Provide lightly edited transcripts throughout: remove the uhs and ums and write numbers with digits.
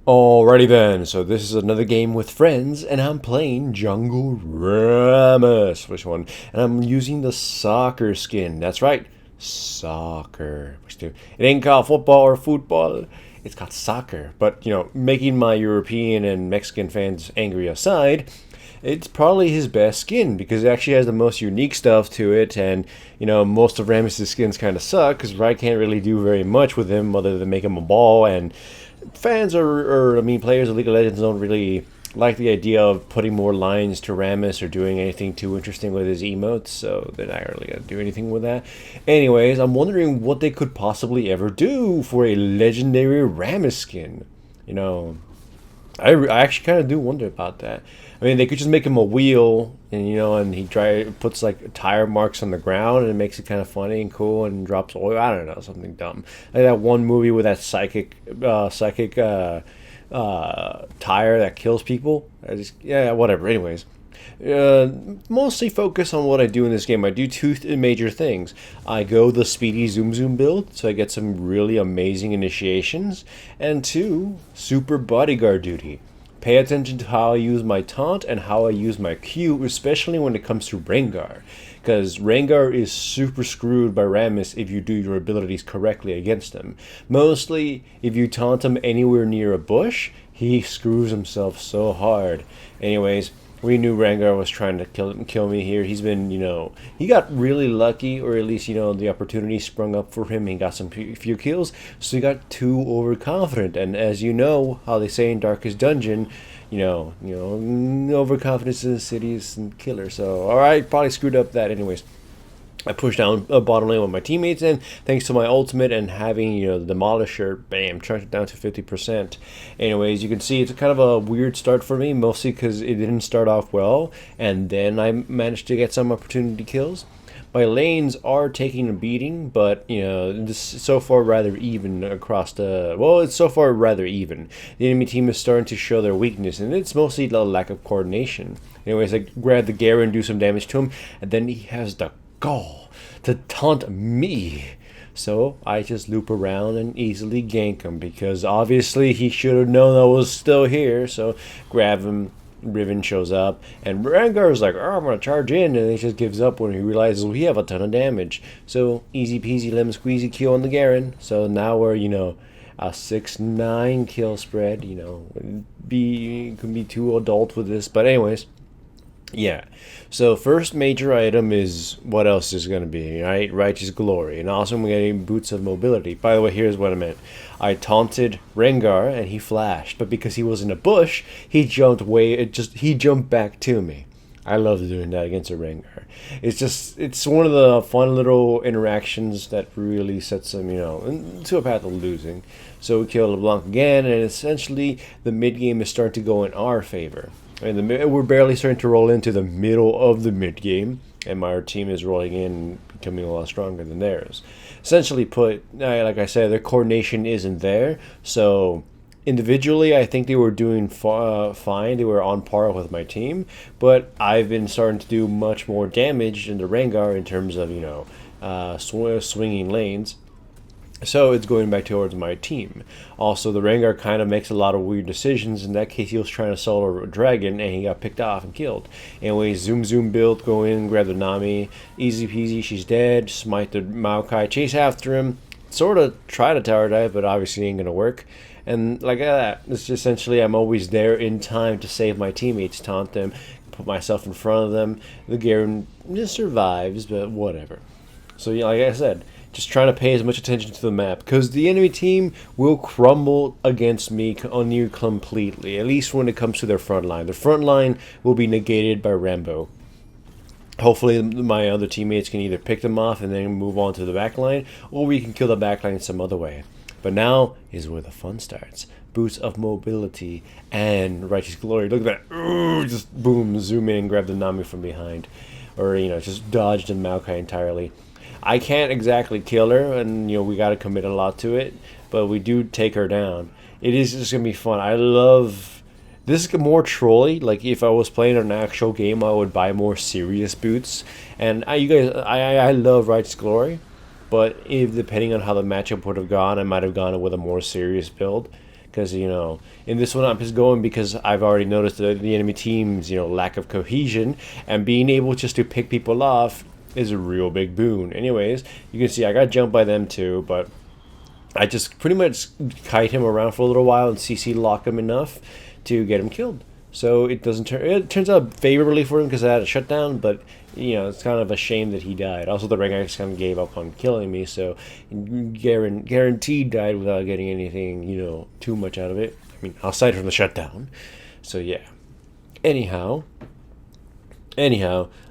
Alrighty then, so this is another game with friends, and I'm playing Jungle Rammus. Which one? And I'm using the soccer skin. That's right, soccer. It ain't called football or football. It's called soccer. But making my European and Mexican fans angry aside, it's probably his best skin because it actually has the most unique stuff to it. And most of Rammus's skins kind of suck because I can't really do very much with him other than make him a ball. And fans players of League of Legends don't really like the idea of putting more lines to Rammus or doing anything too interesting with his emotes, so they're not really gonna do anything with that. Anyways, I'm wondering what they could possibly ever do for a legendary Rammus skin. You know, I actually kind of do wonder about that. I mean, they could just make him a wheel, and and puts like tire marks on the ground, and it makes it kind of funny and cool, and drops oil. I don't know, something dumb like that one movie with that psychic tire that kills people. Yeah, whatever. Anyways, mostly focus on what I do in this game. I do two major things. I go the speedy zoom build, so I get some really amazing initiations, and two, super bodyguard duty. Pay attention to how I use my taunt and how I use my Q, especially when it comes to Rengar. Because Rengar is super screwed by Rammus if you do your abilities correctly against him. Mostly, if you taunt him anywhere near a bush, he screws himself so hard. Anyways, we knew Rengar was trying to kill me here. He's been, he got really lucky, or at least, the opportunity sprung up for him. He got some few kills, so he got too overconfident. And as you know, how they say in Darkest Dungeon, overconfidence in the city is a killer. So, all right, probably screwed up that, anyways. I pushed down a bottom lane with my teammates, and thanks to my ultimate and having the Demolisher, bam, chunked it down to 50%. Anyways, you can see it's kind of a weird start for me, mostly because it didn't start off well, and then I managed to get some opportunity kills. My lanes are taking a beating, but this is so far rather even across the. Well, it's so far rather even. The enemy team is starting to show their weakness, and it's mostly the lack of coordination. Anyways, I grab the Garen, do some damage to him, and then he has the gall to taunt me. So I just loop around and easily gank him because obviously he should have known I was still here. So grab him. Riven shows up, and Rengar's like, "Oh, I'm gonna charge in," and he just gives up when he realizes we have a ton of damage. So easy peasy lemon squeezy kill on the Garen. So now we're a 6-9 kill spread. Can be too adult with this, but anyways. Yeah. So first major item is what else is going to be, right? Righteous Glory. And also I'm getting Boots of Mobility. By the way, here's what I meant. I taunted Rengar and he flashed, but because he was in a bush, he jumped back to me. I love doing that against a Rengar. It's one of the fun little interactions that really sets him, into a path of losing. So we kill LeBlanc again, and essentially the mid game is starting to go in our favor. And we're barely starting to roll into the middle of the mid game, and my team is rolling in, becoming a lot stronger than theirs. Essentially, like I said, their coordination isn't there. So individually, I think they were doing fine. They were on par with my team, but I've been starting to do much more damage in the Rengar in terms of swinging lanes. So it's going back towards my team. Also, the Rengar kind of makes a lot of weird decisions. In that case, he was trying to solo a dragon, and he got picked off and killed. Anyways, zoom build, go in, grab the Nami. Easy peasy, she's dead. Smite the Maokai, chase after him. Sort of try to tower dive, but obviously ain't going to work. And like that, it's essentially I'm always there in time to save my teammates, taunt them, put myself in front of them. The Garen just survives, but whatever. So yeah, like I said, just trying to pay as much attention to the map because the enemy team will crumble against me near completely, at least when it comes to their front line. The front line will be negated by Rambo. Hopefully my other teammates can either pick them off and then move on to the back line, or we can kill the back line some other way. But now is where the fun starts. Boots of Mobility and Righteous Glory. Look at that. Ooh, just boom, zoom in and grab the Nami from behind. Or, just dodge the Maokai entirely. I can't exactly kill her, and we got to commit a lot to it, but we do take her down. It is just gonna be fun. I love this. Is more trolly. Like if I was playing an actual game, I would buy more serious boots. And I love Righteous Glory, but if depending on how the matchup would have gone, I might have gone with a more serious build. because in this one I'm just going because I've already noticed the enemy team's lack of cohesion, and being able just to pick people off is a real big boon. Anyways, you can see I got jumped by them too, but I just pretty much kite him around for a little while and CC lock him enough to get him killed. So it doesn't turn. It turns out favorably for him because I had a shutdown, but it's kind of a shame that he died. Also, the Rengar just kind of gave up on killing me, so guaranteed died without getting anything too much out of it. I mean, aside from the shutdown. So yeah. Anyhow,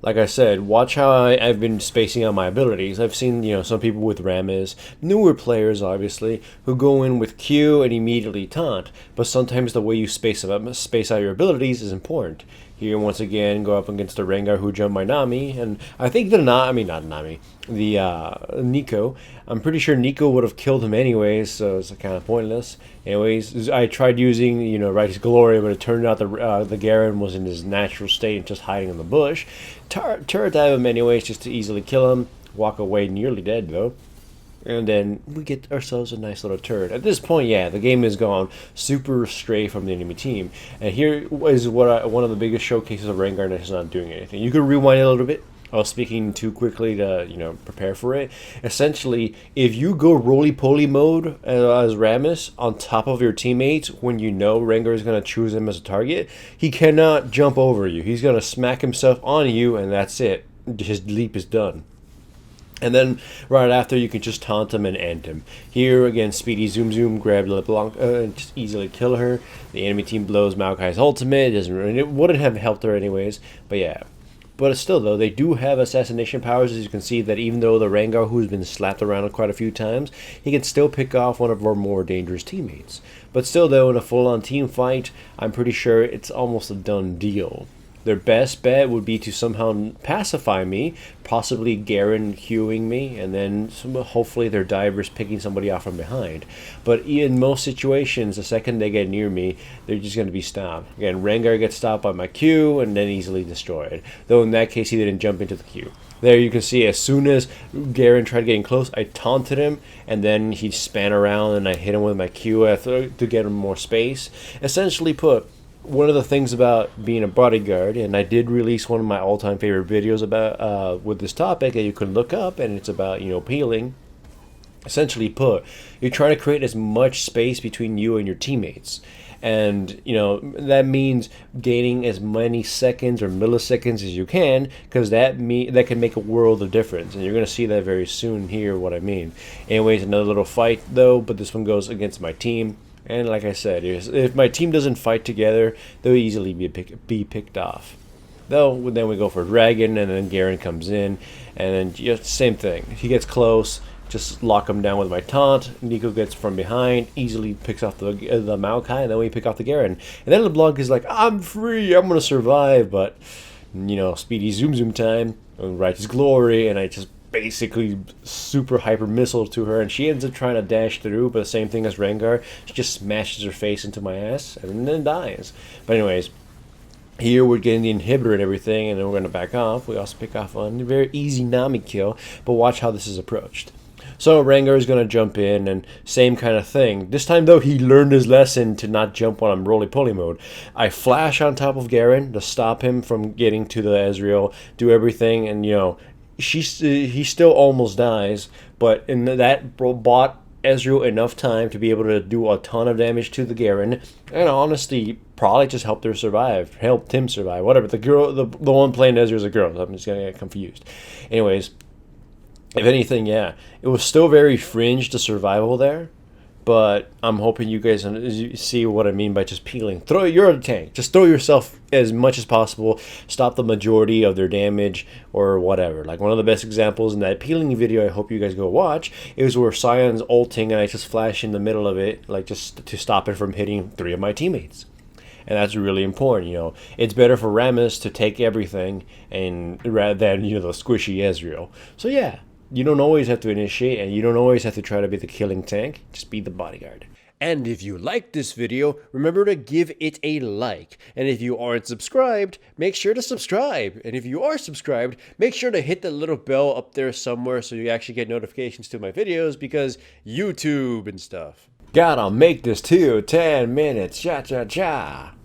like I said, watch how I've been spacing out my abilities. I've seen, some people with Rammus, newer players obviously, who go in with Q and immediately taunt, but sometimes the way you space out your abilities is important. Here, once again, go up against the Rengar who jumped my Nami, and I think the Nico. I'm pretty sure Nico would have killed him anyways, so it's kind of pointless. Anyways, I tried using, Righteous Glory, but it turned out the Garen was in his natural state and just hiding in the bush. Turret dive him anyways, just to easily kill him. Walk away, nearly dead though. And then we get ourselves a nice little turret. At this point, yeah, the game has gone super stray from the enemy team. And here is one of the biggest showcases of Rengar that's not doing anything. You could rewind it a little bit. I was speaking too quickly to, prepare for it. Essentially, if you go roly-poly mode as Rammus on top of your teammates when Rengar is going to choose him as a target, he cannot jump over you. He's going to smack himself on you, and that's it. His leap is done. And then right after, you can just taunt him and end him. Here again, Speedy Zoom grab LeBlanc and just easily kill her. The enemy team blows Maokai's ultimate. It wouldn't have helped her anyways, but yeah. But still though, they do have assassination powers, as you can see, that even though the Rengar, who's been slapped around quite a few times, he can still pick off one of our more dangerous teammates. But still though, in a full-on team fight, I'm pretty sure it's almost a done deal. Their best bet would be to somehow pacify me, possibly Garen queuing me, and then hopefully their divers picking somebody off from behind. But in most situations, the second they get near me, they're just going to be stopped. Again, Rengar gets stopped by my Q and then easily destroyed. Though in that case, he didn't jump into the Q. There you can see, as soon as Garen tried getting close, I taunted him, and then he span around and I hit him with my Q to get him more space. Essentially put, one of the things about being a bodyguard, and I did release one of my all-time favorite videos about with this topic that you can look up, and it's about peeling. Essentially put, you're trying to create as much space between you and your teammates, and that means gaining as many seconds or milliseconds as you can, because that can make a world of difference, and you're going to see that very soon here what I mean. Anyways, another little fight though, but this one goes against my team. And like I said, if my team doesn't fight together, they'll easily be picked off. Though, then we go for Dragon, and then Garen comes in, and then just same thing. He gets close, just lock him down with my taunt. Nico gets from behind, easily picks off the Maokai, and then we pick off the Garen. And then LeBlanc is like, I'm free, I'm going to survive, but, Speedy Zoom time, Righteous Glory, and I just basically super hyper missile to her, and she ends up trying to dash through, but the same thing as Rengar, she just smashes her face into my ass and then dies. But anyways, here we're getting the inhibitor and everything, and then we're going to back off. We also pick off on a very easy Nami kill, but watch how this is approached. So Rengar is going to jump in, and same kind of thing. This time though, he learned his lesson to not jump when I'm roly-poly mode. I flash on top of Garen to stop him from getting to the Ezreal, do everything, and he still almost dies, but in that bought Ezreal enough time to be able to do a ton of damage to the Garen, and honestly probably just helped him survive, whatever. The one playing Ezreal is a girl, so I'm just gonna get confused. Anyways, if anything, yeah, it was still very fringe to survival there. But I'm hoping you guys see what I mean by just peeling. You're a tank. Just throw yourself as much as possible. Stop the majority of their damage or whatever. Like one of the best examples in that peeling video I hope you guys go watch is where Sion's ulting and I just flash in the middle of it, like just to stop it from hitting 3 of my teammates. And that's really important, It's better for Rammus to take everything and rather than, the squishy Ezreal. So yeah. You don't always have to initiate, and you don't always have to try to be the killing tank. Just be the bodyguard. And if you liked this video, remember to give it a like. And if you aren't subscribed, make sure to subscribe. And if you are subscribed, make sure to hit the little bell up there somewhere so you actually get notifications to my videos, because YouTube and stuff. Gotta make this 10 minutes. Cha cha cha.